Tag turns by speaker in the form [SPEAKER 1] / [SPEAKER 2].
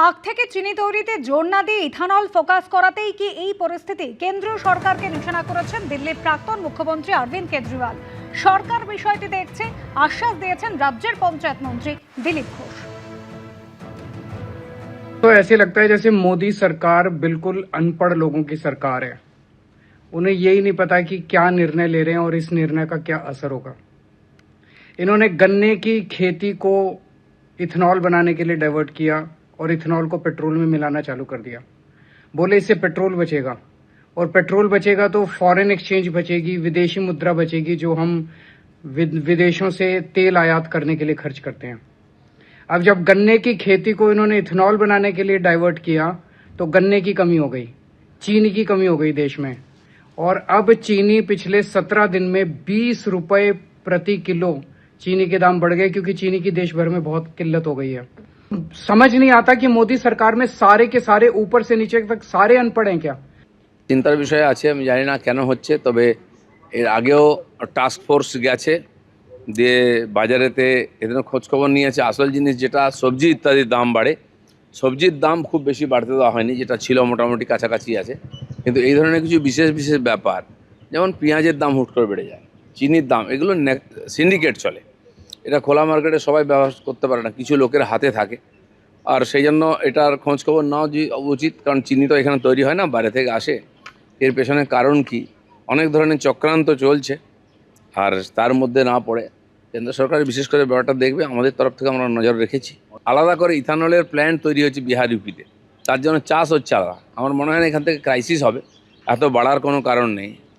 [SPEAKER 1] আখ থেকে চিনি তৈরিতে জোর না দিয়ে ইথানল ফোকাস করাতেই কি এই পরিস্থিতি? কেন্দ্রীয় সরকারকে নিশানা করেছেন দিল্লির প্রাক্তন মুখ্যমন্ত্রী অরবিন্দ কেজরিওয়াল। সরকার বিষয়টি দেখছে, আশ্বাস দিয়েছেন রাজ্যের পঞ্চায়েত মন্ত্রী দিলীপ ঘোষ।
[SPEAKER 2] तो ऐसे लगता है जैसे मोदी सरकार बिल्कुल अनपढ़ लोगों की सरकार है। उन्हें यही नहीं पता कि क्या निर्णय ले रहे हैं और इस निर्णय का क्या असर होगा। इन्होंने गन्ने की खेती को इथेनॉल बनाने के लिए डाइवर्ट किया और इथेनॉल को पेट्रोल में मिलाना चालू कर दिया। बोले इससे पेट्रोल बचेगा, और पेट्रोल बचेगा तो फॉरेन एक्सचेंज बचेगी, विदेशी मुद्रा बचेगी जो हम विदेशों से तेल आयात करने के लिए खर्च करते हैं। अब जब गन्ने की खेती को इन्होंने इथेनॉल बनाने के लिए डाइवर्ट किया तो गन्ने की कमी हो गई, चीनी की कमी हो गई देश में। और अब चीनी पिछले 17 दिन में 20 रुपए प्रति किलो चीनी के दाम बढ़ गए, क्योंकि चीनी की देश भर में बहुत किल्लत हो गई है। समझ नहीं आता कि मोदी सरकार में सारे के सारे ऊपर से नीचे तक सारे अनपढ़ हैं क्या।
[SPEAKER 3] চিন্তার বিষয় আছে, আমি জানি না কেন হচ্ছে, তবে এর আগেও টাস্ক ফোর্স গেছে, দিয়ে বাজারেতে এদের খোঁজখবর নিয়েছে। আসল জিনিস যেটা সবজি ইত্যাদির দাম বাড়ে, সবজির দাম খুব বেশি বাড়তে দেওয়া হয়নি, যেটা ছিল মোটামুটি কাছাকাছি আছে। কিন্তু এই ধরনের কিছু বিশেষ বিশেষ ব্যাপার, যেমন পেঁয়াজের দাম হুট করে বেড়ে যায়, চিনির দাম, এগুলো সিন্ডিকেট চলে। এটা খোলা মার্কেটে সবাই ব্যবহার করতে পারে না, কিছু লোকের হাতে থাকে। আর সেই জন্য এটার খোঁজখবর নেওয়া উচিত, কারণ চিনি তো এখানে তৈরি হয় না, বাইরে থেকে আসে। এর পেছনে কারণ কি, অনেক ধরনের চক্রান্ত চলছে, আর তার মধ্যে না পড়ে কেন্দ্র সরকার বিশেষ করে ব্যাপারটা দেখবে। আমাদের তরফ থেকে আমরা নজর রেখেছি। আলাদা করে ইথানলের প্ল্যান্ট তৈরি হচ্ছে বিহার ইউপিতে, তার জন্য চাষ হচ্ছে আলাদা। আমার মনে হয় না এখান থেকে ক্রাইসিস হবে, এত বাড়ার কোনো কারণ নেই।